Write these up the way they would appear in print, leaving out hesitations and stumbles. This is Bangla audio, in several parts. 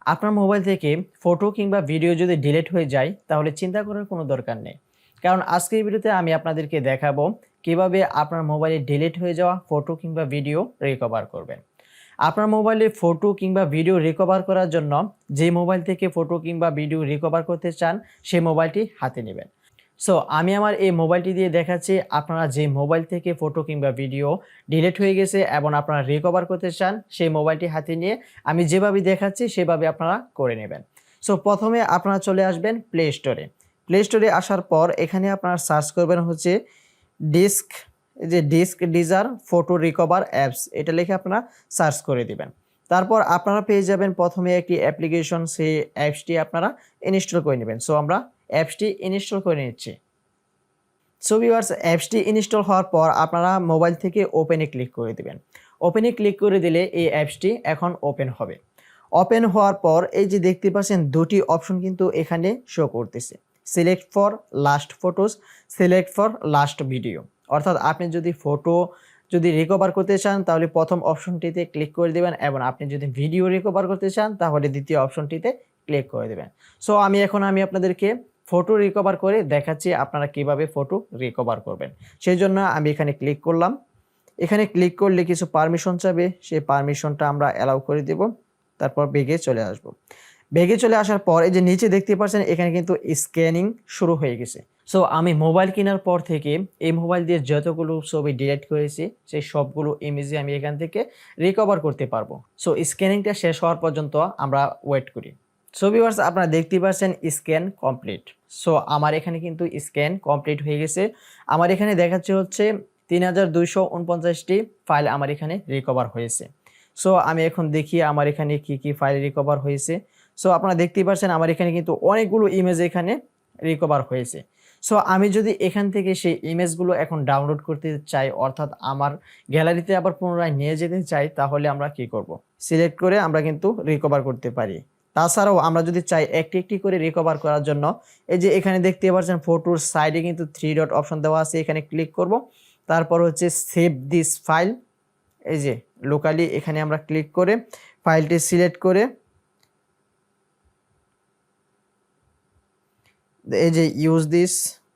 আপনার মোবাইল থেকে ফটো কিংবা ভিডিও যদি ডিলিট হয়ে যায় তাহলে চিন্তা করার কোনো দরকার নেই, কারণ আজকের ভিডিওতে আমি আপনাদেরকে দেখাবো কিভাবে আপনার মোবাইলে ডিলিট হয়ে যাওয়া ফটো কিংবা ভিডিও রিকভার করবেন। আপনার মোবাইলে ফটো কিংবা ভিডিও রিকভার করার জন্য যে মোবাইল থেকে ফটো কিংবা ভিডিও রিকভার করতে চান সেই মোবাইলটি হাতে নেবেন। সো আমি আমার এই মোবাইলটি দিয়ে দেখাচ্ছি আপনারা যে মোবাইল থেকে ফটো কিংবা ভিডিও ডিলিট হয়ে গেছে এবং আপনারা রিকভার করতে চান সেই মোবাইলটি হাতে নিয়ে আমি যেভাবে দেখাচ্ছি সেভাবে আপনারা করে নেবেন। সো প্রথমে আপনারা চলে আসবেন প্লে স্টোরে। প্লে স্টোরে আসার পর এখানে আপনারা সার্চ করবেন হচ্ছে ডিস্কডিগার ফটো রিকভার অ্যাপস, এটা লিখে আপনারা সার্চ করে দিবেন। তারপর আপনারা পেয়ে যাবেন প্রথমে একটি অ্যাপ্লিকেশন, সেই অ্যাপসটি আপনারা ইনস্টল করে নেবেন। সো আমরা অ্যাপসটি ইনস্টল করে নিচ্ছি। সো ভিউয়ার্স, অ্যাপসটি ইনস্টল হওয়ার পর আপনারা মোবাইল থেকে ওপেনে ক্লিক করে দিবেন। ওপেনে ক্লিক করে দিলে এই অ্যাপসটি এখন ওপেন হবে। ওপেন হওয়ার পর এই যে দেখতে পাচ্ছেন দুটি অপশন কিন্তু এখানে শো করতেছে, select for last photos, select for last video. অর্থাৎ আপনি যদি ফটো রিকভার করতে চান তাহলে প্রথম অপশনটিতে ক্লিক করে দেবেন, এবং আপনি যদি ভিডিও রিকভার করতে চান তাহলে দ্বিতীয় অপশনটিতে ক্লিক করে দেবেন। সো আমি আপনাদেরকে ফটো রিকভার করে দেখাচ্ছি আপনারা কিভাবে ফটো রিকভার করবেন। সেই জন্য আমি এখানে ক্লিক করলাম। এখানে ক্লিক করলে কিছু পারমিশন চাবে, সেই পারমিশনটা আমরা অ্যালাউ করে দেব। তারপর বেগে চলে আসব। বেগে চলে আসার পর এই যে নিচে দেখতে পাচ্ছেন এখানে কিন্তু স্ক্যানিং শুরু হয়ে গেছে। সো আমি মোবাইল কেনার পর থেকে এই মোবাইল দিয়ে যতগুলো ছবি ডিলিট করেছি সেই সবগুলো ইমেজে আমি এখান থেকে রিকভার করতে পারবো। সো স্ক্যানিংটা শেষ হওয়ার পর্যন্ত আমরা ওয়েট করি। সো ভিউয়ার্স, আপনারা দেখতে পাচ্ছেন স্ক্যান কমপ্লিট। সো আমার এখানে কিন্তু স্ক্যান কমপ্লিট হয়ে গেছে। আমার এখানে দেখাচ্ছে হচ্ছে 3249টি ফাইল আমার এখানে রিকভার হয়েছে। সো আমি এখন দেখি আমার এখানে কি ফাইল রিকভার হয়েছে। সো আপনারা দেখতেই পাচ্ছেন আমার এখানে কিন্তু অনেকগুলো ইমেজ এখানে রিকভার হয়েছে। সো আমি যদি এখান থেকে সেই ইমেজগুলো এখন ডাউনলোড করতে চাই, অর্থাৎ আমার গ্যালারিতে আবার পুনরায় নিয়ে যেতে চাই, তাহলে আমরা কি করব? সিলেক্ট করে আমরা কিন্তু রিকভার করতে পারি। তাছাড়াও আমরা যদি চাই একটি একটি করে রিকভার করার জন্য এই যে এখানে দেখতে পাচ্ছেন ফটোর সাইডে কিন্তু 3 ডট অপশন দেওয়া আছে, এখানে ক্লিক করব। তারপর হচ্ছে সেভ দিস ফাইল, এই যে লোকালি এখানে আমরা ক্লিক করে ফাইলটি সিলেক্ট করে এই যে ইউজ দিস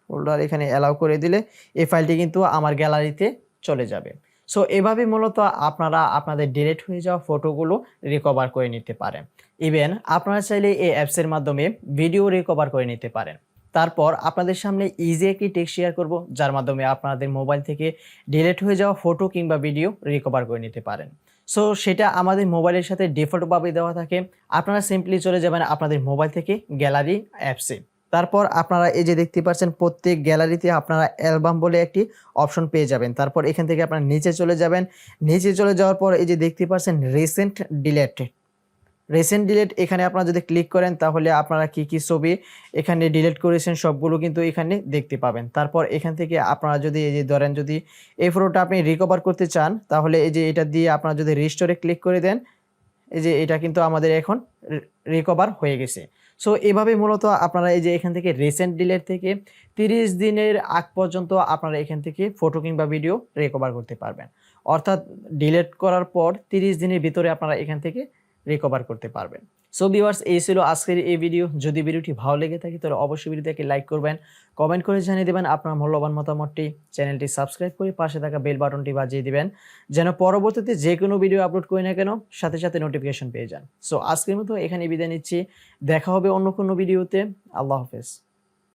ফোল্ডার এখানে অ্যালাউ করে দিলে এই ফাইলটি কিন্তু আমার গ্যালারিতে চলে যাবে। সো এভাবে মূলত আপনারা আপনাদের ডিলিট হয়ে যাওয়া ফটোগুলো রিকভার করে নিতে পারেন। ইভেন আপনারা চাইলে এই অ্যাপসের মাধ্যমে ভিডিও রিকভার করে নিতে পারেন। তারপর আপনাদের সামনে ইজি একটি টেক্সট শেয়ার করব, যার মাধ্যমে আপনাদের মোবাইল থেকে ডিলিট হয়ে যাওয়া ফটো কিংবা ভিডিও রিকভার করে নিতে পারেন। সো সেটা আমাদের মোবাইলের সাথে ডিফল্টভাবে দেওয়া থাকে। আপনারা সিম্পলি চলে যাবেন আপনাদের মোবাইল থেকে গ্যালারি অ্যাপসে। তারপর আপনারা এই যে দেখতে পাচ্ছেন প্রত্যেক গ্যালারিতে আপনারা অ্যালবাম বলে একটি অপশন পেয়ে যাবেন। তারপর এখান থেকে আপনারা নিচে চলে যাবেন। নিচে চলে যাওয়ার পর এই যে দেখতে পাচ্ছেন রিসেন্ট ডিলিট, এখানে আপনারা যদি ক্লিক করেন তাহলে আপনারা কি ছবি এখানে ডিলিট করেছেন সবগুলো কিন্তু এখানে দেখতে পাবেন। তারপর এখান থেকে আপনারা যদি এই যে ধরেন যদি এই ফটোটা আপনি রিকভার করতে চান তাহলে এই যে এটা দিয়ে আপনারা যদি রিস্টোরে ক্লিক করে দেন, এই যে এটা কিন্তু আমাদের এখন রিকভার হয়ে গেছে। সো এভাবে মূলত আপনারা এই যে এখান থেকে রিসেন্ট ডিলিট থেকে 30 দিনের আগ পর্যন্ত আপনারা এখান থেকে ফটো কিংবা ভিডিও রিকভার করতে পারবেন। অর্থাৎ ডিলিট করার পর 30 দিনের ভিতরে আপনারা এখান থেকে রিকভার করতে পারবেন। সো ভিউয়ার্স, এই ছিল আজকের এই ভিডিও। যদি ভিডিওটি ভালো লেগে থাকে তাহলে অবশ্যই ভিডিওটাকে লাইক করবেন, কমেন্ট করে জানিয়ে দেবেন আপনার মূল্যবান মতামতটি। চ্যানেলটি সাবস্ক্রাইব করে পাশে থাকা বেল বাটনটি বাজিয়ে দিবেন যেন পরবর্তীতে যে কোনো ভিডিও আপলোড করি না কেন সাথে সাথে নোটিফিকেশন পেয়ে যান। সো আজকের মতো এখানে বিদায় নিচ্ছি, দেখা হবে অন্য কোনো ভিডিওতে। আল্লাহ হাফেজ।